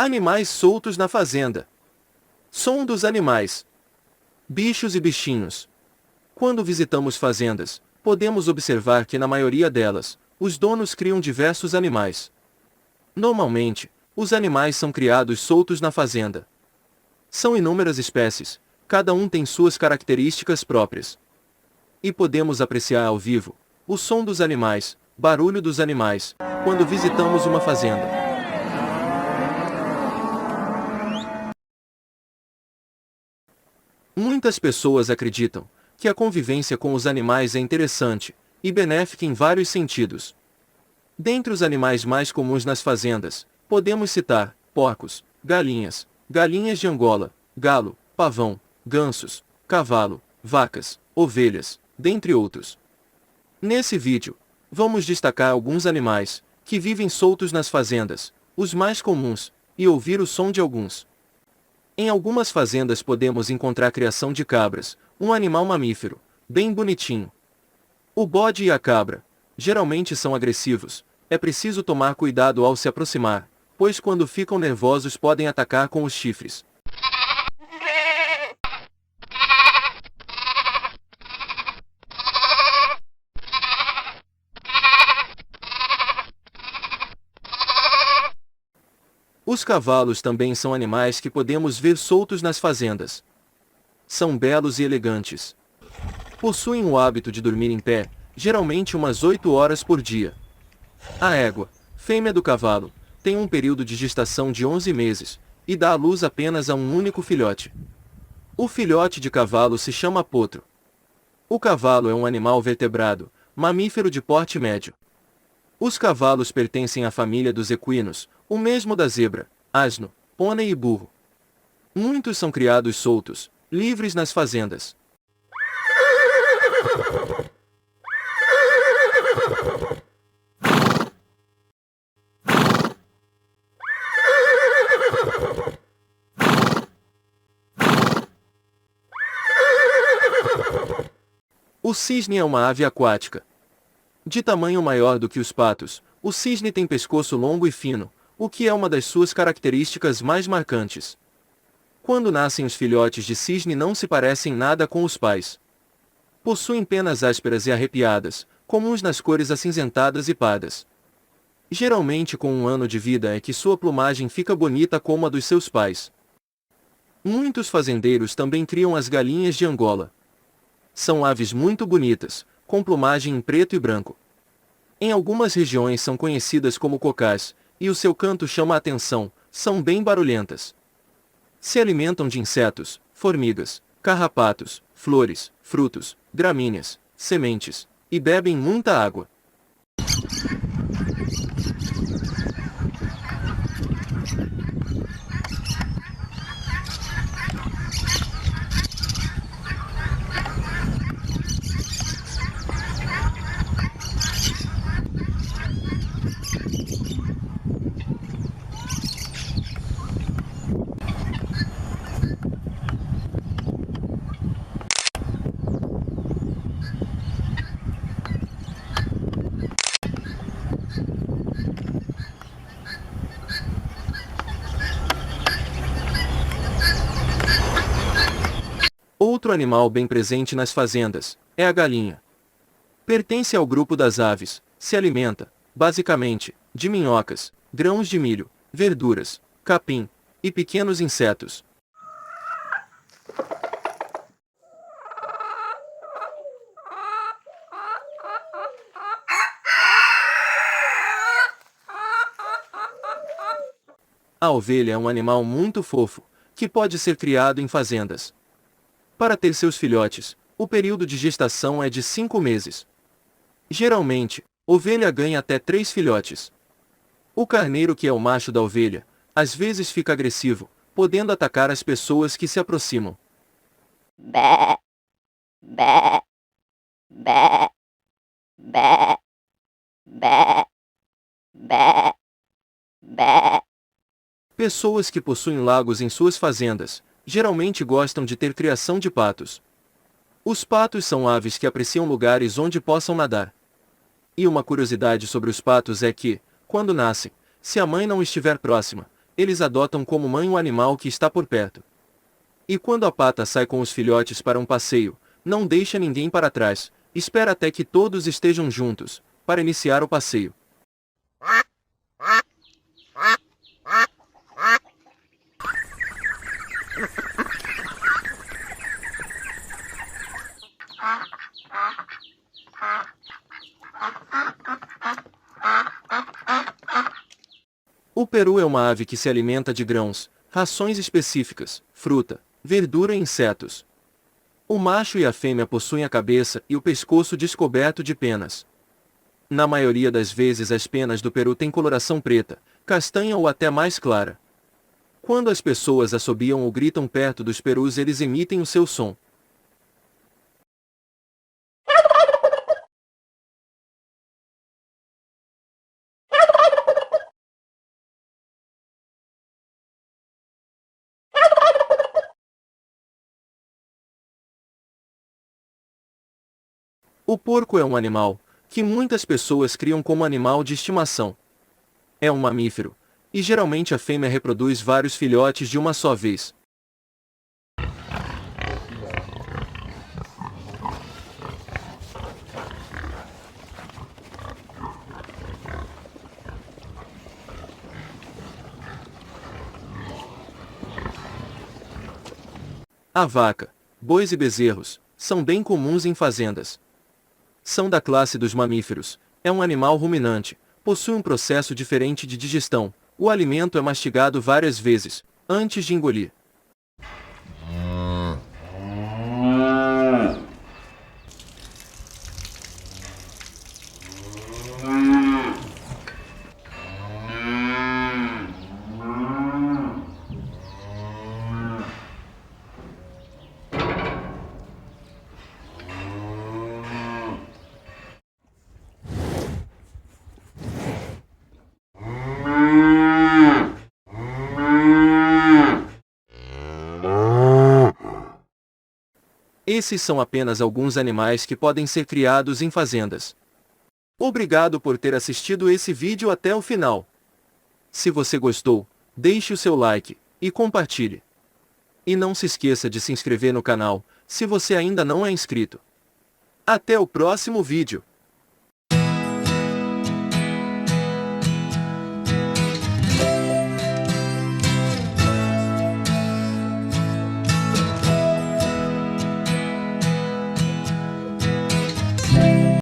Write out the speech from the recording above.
Animais soltos na fazenda. Som dos animais. Bichos e bichinhos. Quando visitamos fazendas, podemos observar que na maioria delas, os donos criam diversos animais. Normalmente, os animais são criados soltos na fazenda. São inúmeras espécies, cada um tem suas características próprias. E podemos apreciar ao vivo o som dos animais, barulho dos animais, quando visitamos uma fazenda. Muitas pessoas acreditam que a convivência com os animais é interessante e benéfica em vários sentidos. Dentre os animais mais comuns nas fazendas, podemos citar porcos, galinhas, galinhas de Angola, galo, pavão, gansos, cavalo, vacas, ovelhas, dentre outros. Nesse vídeo, vamos destacar alguns animais que vivem soltos nas fazendas, os mais comuns, e ouvir o som de alguns. Em algumas fazendas podemos encontrar a criação de cabras, um animal mamífero, bem bonitinho. O bode e a cabra, geralmente são agressivos, é preciso tomar cuidado ao se aproximar, pois quando ficam nervosos podem atacar com os chifres. Os cavalos também são animais que podemos ver soltos nas fazendas. São belos e elegantes. Possuem o hábito de dormir em pé, geralmente umas 8 horas por dia. A égua, fêmea do cavalo, tem um período de gestação de 11 meses, e dá à luz apenas a um único filhote. O filhote de cavalo se chama potro. O cavalo é um animal vertebrado, mamífero de porte médio. Os cavalos pertencem à família dos equinos, o mesmo da zebra, asno, pônei e burro. Muitos são criados soltos, livres nas fazendas. O cisne é uma ave aquática. De tamanho maior do que os patos, o cisne tem pescoço longo e fino, o que é uma das suas características mais marcantes. Quando nascem os filhotes de cisne não se parecem nada com os pais. Possuem penas ásperas e arrepiadas, comuns nas cores acinzentadas e pardas. Geralmente com 1 ano de vida é que sua plumagem fica bonita como a dos seus pais. Muitos fazendeiros também criam as galinhas de Angola. São aves muito bonitas, com plumagem em preto e branco. Em algumas regiões são conhecidas como cocás, e o seu canto chama a atenção, são bem barulhentas. Se alimentam de insetos, formigas, carrapatos, flores, frutos, gramíneas, sementes, e bebem muita água. Outro animal bem presente nas fazendas é a galinha. Pertence ao grupo das aves, se alimenta, basicamente, de minhocas, grãos de milho, verduras, capim e pequenos insetos. A ovelha é um animal muito fofo, que pode ser criado em fazendas. Para ter seus filhotes, o período de gestação é de 5 meses. Geralmente, ovelha ganha até 3 filhotes. O carneiro, que é o macho da ovelha, às vezes fica agressivo, podendo atacar as pessoas que se aproximam. Bé, bé, bé, bé, bé, bé, bé. Pessoas que possuem lagos em suas fazendas, geralmente gostam de ter criação de patos. Os patos são aves que apreciam lugares onde possam nadar. E uma curiosidade sobre os patos é que, quando nascem, se a mãe não estiver próxima, eles adotam como mãe o animal que está por perto. E quando a pata sai com os filhotes para um passeio, não deixa ninguém para trás, espera até que todos estejam juntos, para iniciar o passeio. O peru é uma ave que se alimenta de grãos, rações específicas, fruta, verdura e insetos. O macho e a fêmea possuem a cabeça e o pescoço descoberto de penas. Na maioria das vezes as penas do peru têm coloração preta, castanha ou até mais clara. Quando as pessoas assobiam ou gritam perto dos perus, eles emitem o seu som. O porco é um animal que muitas pessoas criam como animal de estimação. É um mamífero, e geralmente a fêmea reproduz vários filhotes de uma só vez. A vaca, bois e bezerros são bem comuns em fazendas. São da classe dos mamíferos. É um animal ruminante, possui um processo diferente de digestão. O alimento é mastigado várias vezes, antes de engolir. Esses são apenas alguns animais que podem ser criados em fazendas. Obrigado por ter assistido esse vídeo até o final. Se você gostou, deixe o seu like e compartilhe. E não se esqueça de se inscrever no canal, se você ainda não é inscrito. Até o próximo vídeo.